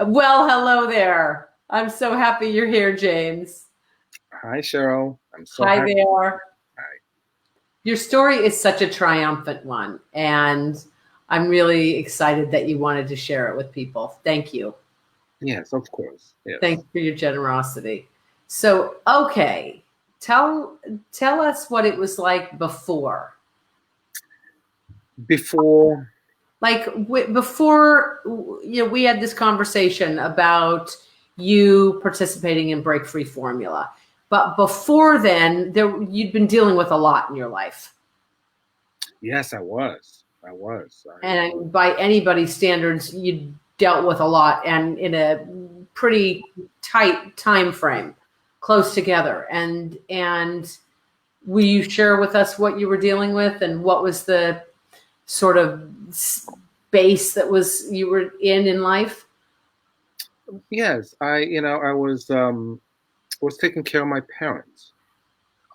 Well, hello there. I'm so happy you're here, James. Hi, Cheryl. I'm so Hi happy. there. Hi. Your story is such a triumphant one, and I'm really excited that you wanted to share it with people. Thank you. Yes, of course. Thank Yes. you for your generosity. So, okay, tell tell us what it was like before. Before, Like before, we had this conversation about you participating in Break Free Formula, but before then, you'd been dealing with a lot in your life, yes, I was. I was. and by anybody's standards, you dealt with a lot, and in a pretty tight time frame, close together. And will you share with us what you were dealing with, and what was the sort of space that was you were in life? Yes, I was taking care of my parents.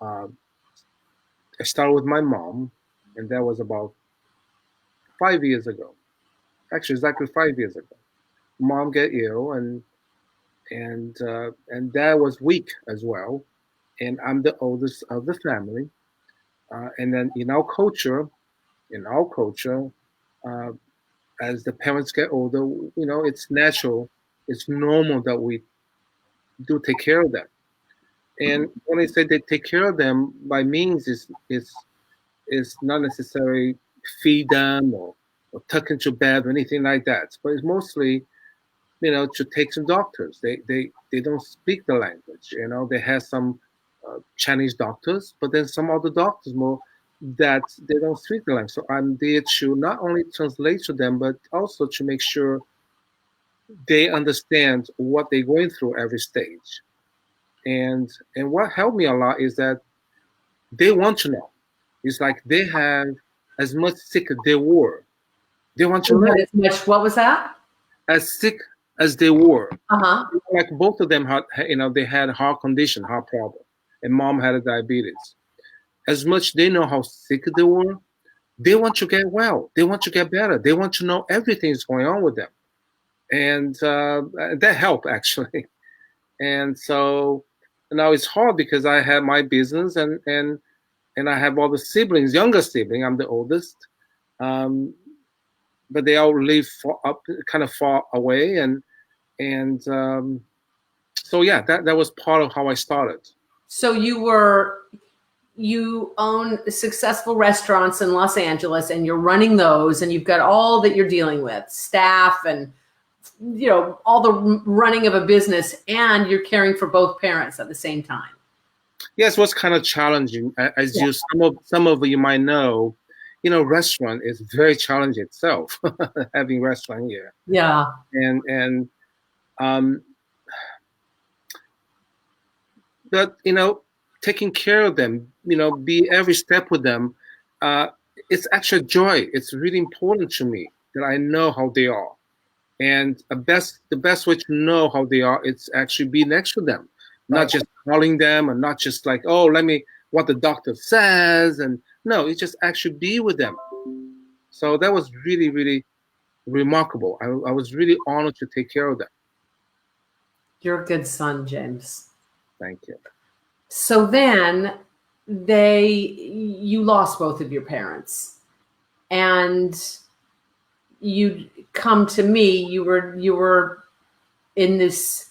Uh, I started with my mom, and that was about 5 years ago. Actually, exactly 5 years ago. Mom got ill, and dad was weak as well. And I'm the oldest of the family. And then in our culture, uh, as the parents get older, it's natural, it's normal that we do take care of them. And when I say they take care of them, by means is not necessarily feed them or tuck into bed or anything like that. But it's mostly, to take some doctors. They don't speak the language. They have some Chinese doctors, but then some other doctors more that they don't speak the language. So I'm there to not only translate to them, but also to make sure they understand what they're going through every stage. And what helped me a lot is that they want to know. It's like they have as much sick as they were. They want to know As much, what was that? as sick as they were. Uh-huh. Like both of them they had heart condition, heart problem, and mom had a diabetes. As much they know how sick they were, they want to get well. They want to get better. They want to know everything is going on with them, and that helped actually. And so now it's hard because I have my business and I have all the siblings, younger sibling. I'm the oldest, um, but they all live kind of far away, and so yeah, that was part of how I started. So you own successful restaurants in Los Angeles, and you're running those, and you've got all that you're dealing with, staff and all the running of a business, and you're caring for both parents at the same time. Yes, what's kind of challenging, as Yeah. some of you might know, restaurant is very challenging itself. Having restaurant here, Yeah. and um, but taking care of them, be every step with them, uh, it's actually joy. It's really important to me that I know how they are, and the best way to know how they are, it's actually be next to them, not Right. just calling them, and not just like, oh, let me what the doctor says, and no, it's just actually be with them. So that was really, really remarkable. I was really honored to take care of them. You're a good son, James. Thank you. So then you lost both of your parents, and you come to me. You were in this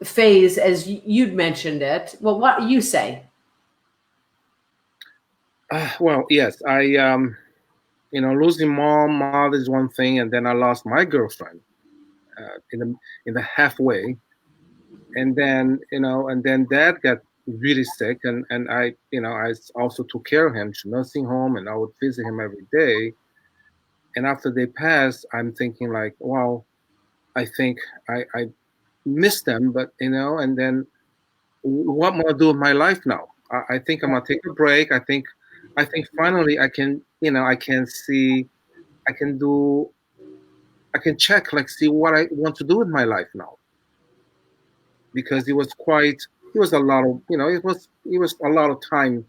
phase, as you'd mentioned it. Well, what you say? Well, yes, losing mom is one thing, and then I lost my girlfriend in the halfway, and then dad got really sick, and I also took care of him to nursing home, and I would visit him every day. And after they passed, I'm thinking like, well, I think I miss them, but and then what am I gonna do with my life now? I think I'm gonna take a break. I think finally I can see, I can do, I can check, like, see what I want to do with my life now, because it was a lot of, it was a lot of time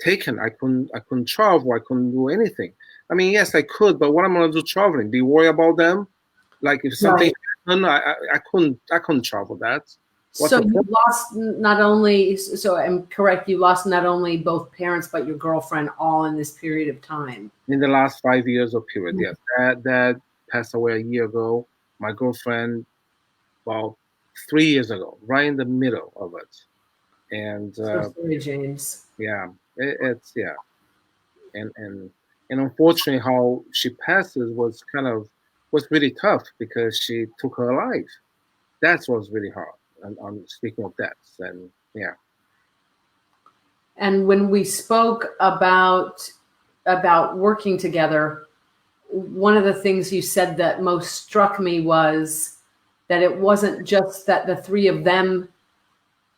taken. I couldn't travel. I couldn't do anything. I mean, yes, I could, but what am I gonna do traveling? Be worried about them? Like if something Right. happened, I couldn't travel that. What's So the you point? lost not only, so I'm correct, you lost not only both parents, but your girlfriend all in this period of time. In the last 5 years of period, yes. Dad passed away a year ago. My girlfriend, about 3 years ago, right in the middle of it. And So sorry, James. yeah, it's yeah, and and unfortunately, how she passes was really tough because she took her life. That was really hard. And on speaking of deaths, and yeah, And when we spoke about working together, one of the things you said that most struck me was that it wasn't just that the three of them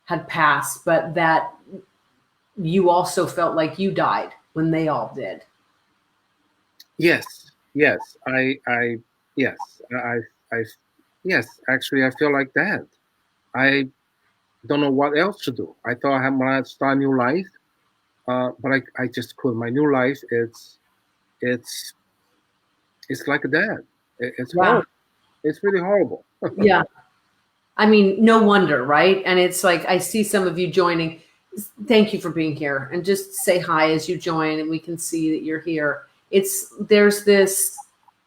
had passed, but that you also felt like you died when they all did. yes, yes, yes, I, yes. Actually, I feel like that. I don't know what else to do. I thought I had to start a new life, but I just couldn't. My new life, it's it's like that. It's Yeah. horrible. It's really horrible. Yeah. I mean, no wonder, right? And it's like I see some of you joining. Thank you for being here. And just say hi as you join and we can see that you're here. There's this,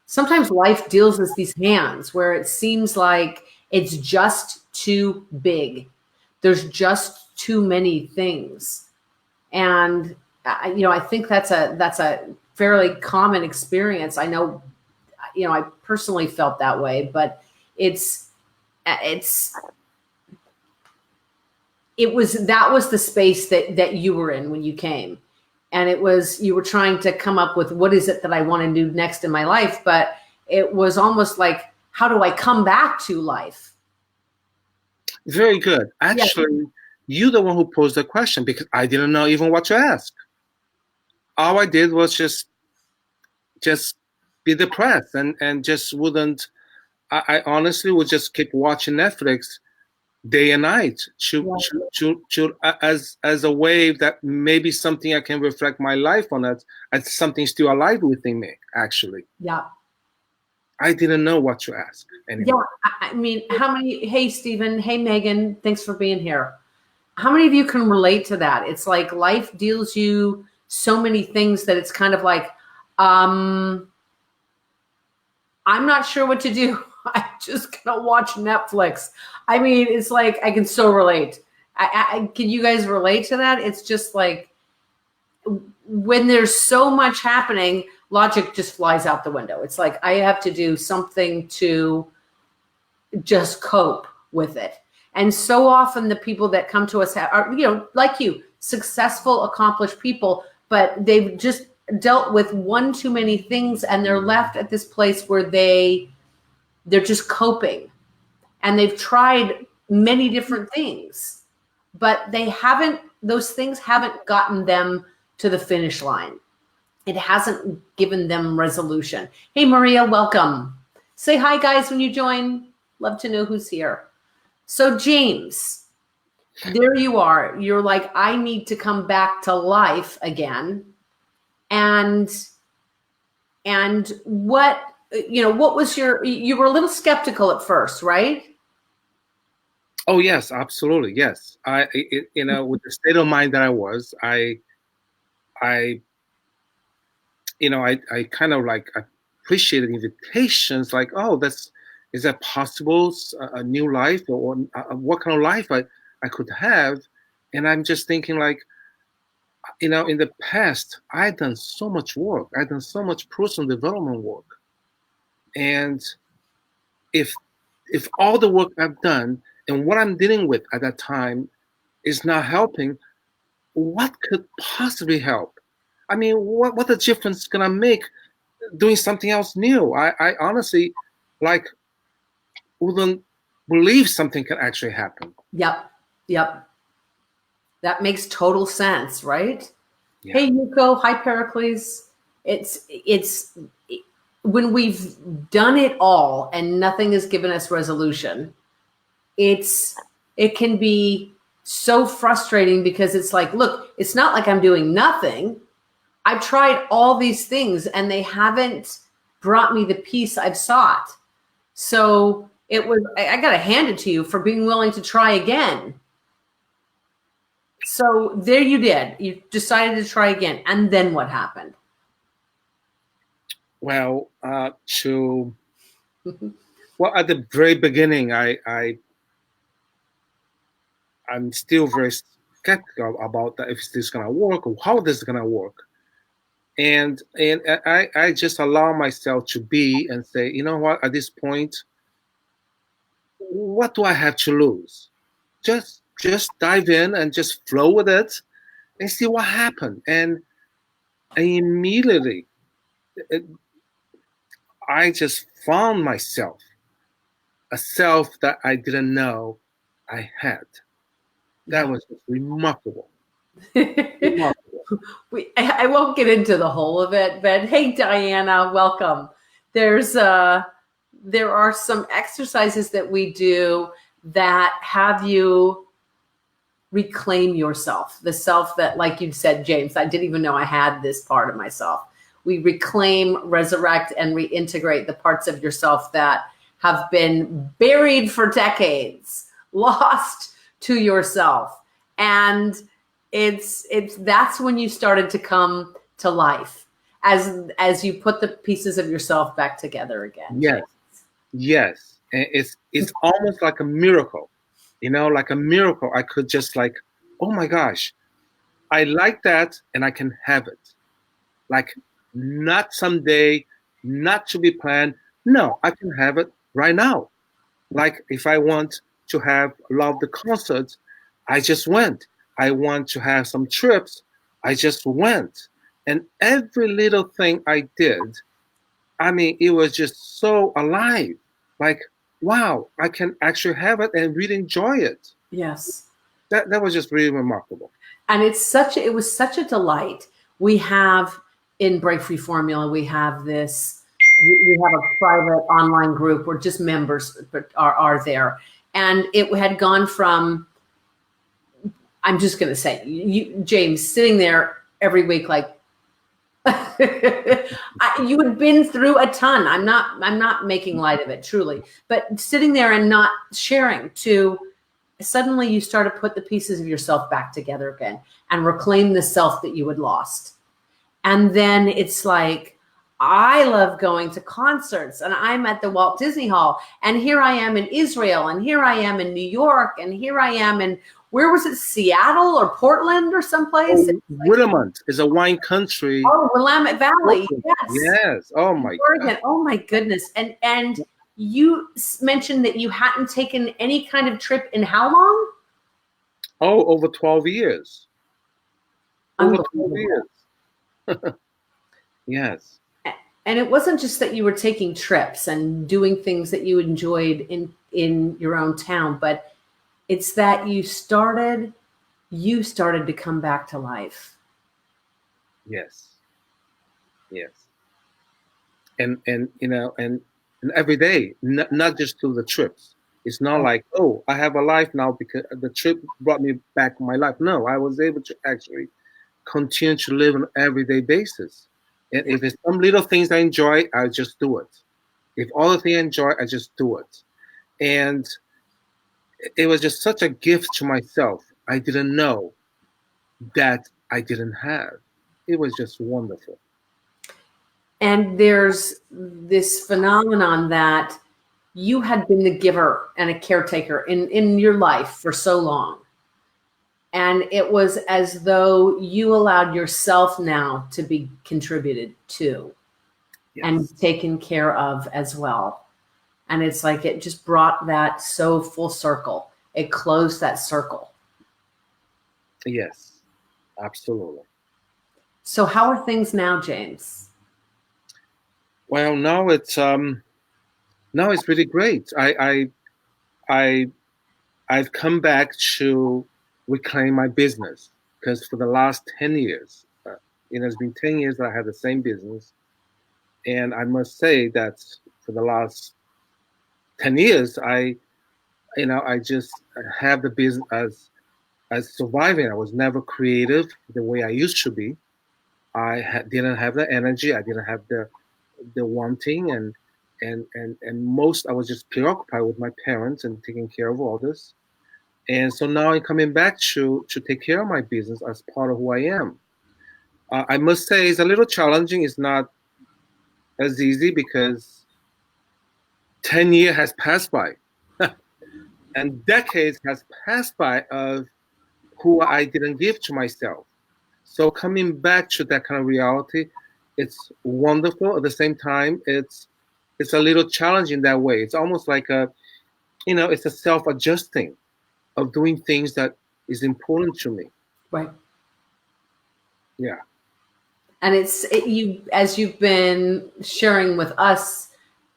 sometimes life deals us these hands where it seems like it's just too big. There's just too many things. And I think that's a fairly common experience. I know, I personally felt that way, but it's it's that was the space that you were in when you came, and it was, you were trying to come up with what is it that I want to do next in my life, but it was almost like, how do I come back to life? Very good. Yeah. Actually, you the one who posed the question because I didn't know even what to ask. All I did was just be depressed and just wouldn't. I honestly would just keep watching Netflix day and night as a way that maybe something I can reflect my life on it as something still alive within me. Actually, Yeah. I didn't know what to ask Yeah. anymore. I mean, how many, hey, Stephen, hey, Megan, thanks for being here. How many of you can relate to that? It's like life deals you so many things that it's kind of like, um, I'm not sure what to do. I'm just gonna watch Netflix. I mean, it's like I can so relate. Can you guys relate to that? It's just like when there's so much happening, logic just flies out the window. It's like I have to do something to just cope with it. And so often the people that come to us are, like you, successful, accomplished people, but they've just dealt with one too many things and they're left at this place where they're just coping, and they've tried many different things, but those things haven't gotten them to the finish line. It hasn't given them resolution. Hey, Maria, welcome. Say hi, guys, when you join. Love to know who's here. So, James, there you are. You're like, I need to come back to life again. And what was you were a little skeptical at first, right? Oh yes, absolutely, yes. With the state of mind that I was, I, I kind of like appreciated invitations, like, oh, is that possible? A new life, or what kind of life I could have? And I'm just thinking, like, in the past, I've done so much work. I've done so much personal development work, and if all the work I've done and what I'm dealing with at that time is not helping, what could possibly help? I mean, what the difference gonna make doing something else new? I honestly, like, wouldn't believe something can actually happen. Yep. Yep. That makes total sense, right? Yeah. Hey, Yuko. Hi, Pericles. It's when we've done it all and nothing has given us resolution, it can be so frustrating because it's like, look, it's not like I'm doing nothing. I've tried all these things and they haven't brought me the peace I've sought. So it was, I got to hand it to you for being willing to try again. So there you did. You decided to try again. And then what happened? Well, to well, at the very beginning, I'm still very skeptical about that, if this is gonna work or how this is gonna work. And I just allow myself to be and say, you know what, at this point, what do I have to lose? Just dive in and just flow with it and see what happened. And immediately, it, I just found myself, a self that I didn't know I had. That was just remarkable. Remarkable. I won't get into the whole of it, but hey, Diana, welcome. There are some exercises that we do that have you reclaim yourself, the self that, like you said, James, I didn't even know I had this part of myself. We reclaim, resurrect, and reintegrate the parts of yourself that have been buried for decades, lost to yourself. And it's that's when you started to come to life as you put the pieces of yourself back together again. Yes, yes. And it's almost like a miracle, like a miracle. I could just like, oh my gosh, I like that, and I can have it. Like, not someday, not to be planned. No, I can have it right now. Like, if I want to love the concerts, I just went. I want to have some trips, I just went. And every little thing I did, I mean, it was just so alive. Like, wow, I can actually have it and really enjoy it. Yes. That was just really remarkable. And it was such a delight. We have in Break Free Formula, we have we have a private online group where just members are there. And it had gone from, I'm just going to say, James, sitting there every week, like, you had been through a ton. I'm not making light of it, truly, but sitting there and not sharing, to suddenly you start to put the pieces of yourself back together again and reclaim the self that you had lost. And then it's like, I love going to concerts, and I'm at the Walt Disney Hall, and here I am in Israel, and here I am in New York, and here I am in, where was it, Seattle or Portland or someplace? Willamette is a wine country. Oh, Willamette Valley. Yes. Yes. Oh my God. Oh my goodness. And you mentioned that you hadn't taken any kind of trip in how long? Oh, over 12 years. Over 12 years. Yes. And it wasn't just that you were taking trips and doing things that you enjoyed in your own town, but it's that you started to come back to life. Yes. Yes. And every day, not just through the trips. It's not like, oh, I have a life now because the trip brought me back my life. No, I was able to actually continue to live on an everyday basis. And if it's some little things I enjoy, I just do it. If all the things I enjoy, I just do it. And it was just such a gift to myself. I didn't know that I didn't have. It was just wonderful. And there's this phenomenon that you had been the giver and a caretaker in your life for so long. And it was as though you allowed yourself now to be contributed to. Yes. And taken care of as well. And it's like it just brought that so full circle. It closed that circle. Yes, absolutely. So how are things now, James? Well, now it's really great. I've come back to reclaim my business, because for the last 10 years, it's been 10 years that I had the same business. And I must say that for the last 10 years, I just have the business as surviving. I was never creative the way I used to be. I didn't have the energy. I didn't have the wanting, and most I was just preoccupied with my parents and taking care of all this. And so now I'm coming back to take care of my business as part of who I am. I must say it's a little challenging. It's not as easy because 10 years has passed by and decades has passed by of who I didn't give to myself. So coming back to that kind of reality, it's wonderful. At the same time, it's a little challenging that way. It's almost like it's a self-adjusting of doing things that is important to me. Right. Yeah. And you, as you've been sharing with us,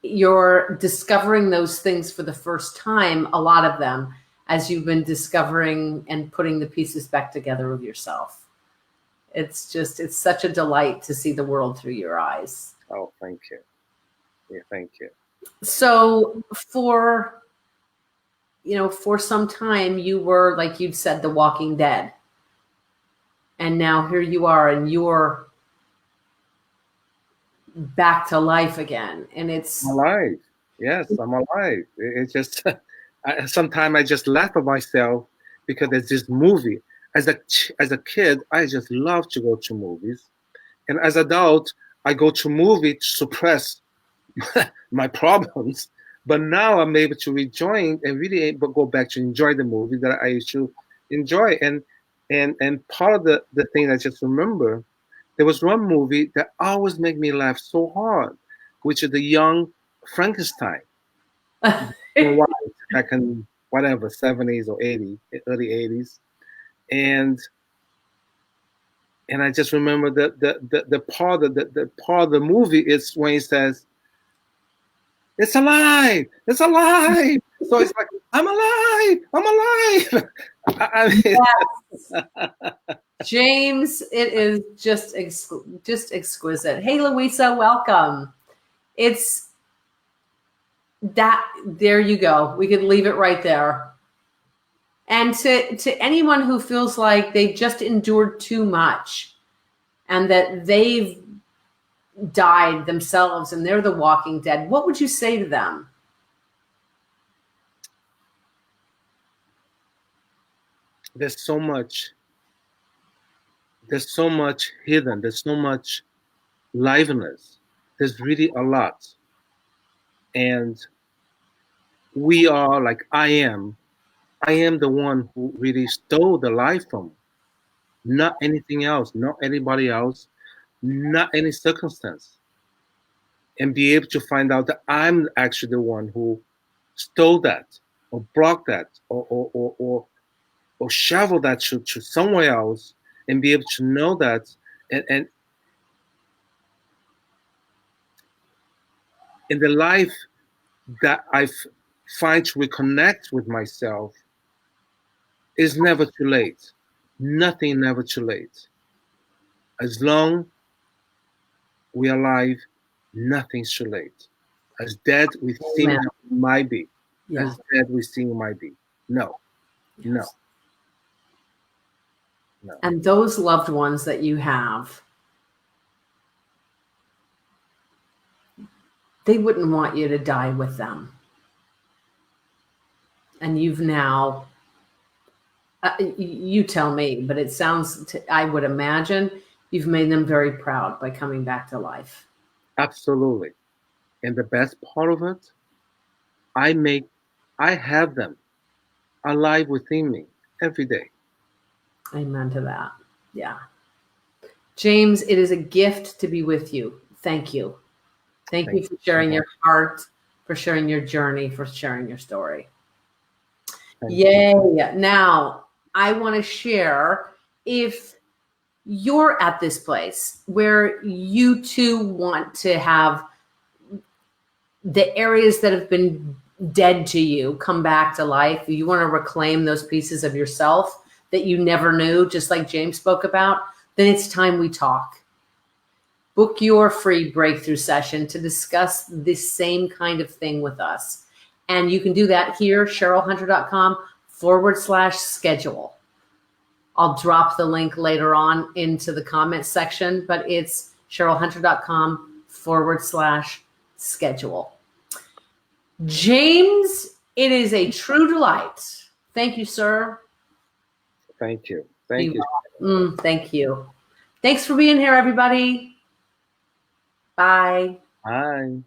you're discovering those things for the first time, a lot of them, as you've been discovering and putting the pieces back together of yourself. It's such a delight to see the world through your eyes. Oh, thank you. Yeah, thank you. So for some time you were, like you'd said, the Walking Dead. And now here you are, and you're back to life again. And it's I'm alive. Yes, I'm alive. It's just sometimes I just laugh at myself because there's this movie. As a kid, I just love to go to movies, and as adult, I go to movie to suppress my problems. But now I'm able to rejoin and really able to go back to enjoy the movie that I used to enjoy. And part of the thing I just remember, there was one movie that always made me laugh so hard, which is the Young Frankenstein. Back in whatever 70s or 80s, early 80s, and I just remember the part of the part of the movie is when he says, "It's alive! It's alive!" So it's like, "I'm alive! I'm alive!" Yes. James, it is just exquisite. Hey, Louisa, welcome. It's that. There you go. We could leave it right there. And to anyone who feels like they've just endured too much and that they've died themselves and they're the Walking Dead, what would you say to them? There's so much hidden. There's so much liveliness. There's really a lot. And we are like I am the one who really stole the life from, not anything else, not anybody else, not any circumstance. And be able to find out that I'm actually the one who stole that or brought that or shoveled that to somewhere else, and be able to know that and in the life that I find to reconnect with myself is never too late. Nothing never too late. As long we're alive, nothing's too late. As dead we think we might be. Yeah. As dead we think we might be. No. Yes. No. No. And those loved ones that you have, they wouldn't want you to die with them. And you've now, you tell me, but it sounds, I would imagine you've made them very proud by coming back to life. Absolutely. And the best part of it, I have them alive within me every day. Amen to that. Yeah. James, it is a gift to be with you. Thank you. Thank you for sharing your heart, for sharing your journey, for sharing your story. Yay. Now, I want to share, if you're at this place where you too want to have the areas that have been dead to you come back to life, you want to reclaim those pieces of yourself that you never knew, just like James spoke about, then it's time we talk. Book your free breakthrough session to discuss this same kind of thing with us. And you can do that here, CherylHunter.com/schedule. I'll drop the link later on into the comments section, but it's CherylHunter.com/schedule. James, it is a true delight. Thank you, sir. Thank you. Thank you. Thank you. Thanks for being here, everybody. Bye. Bye.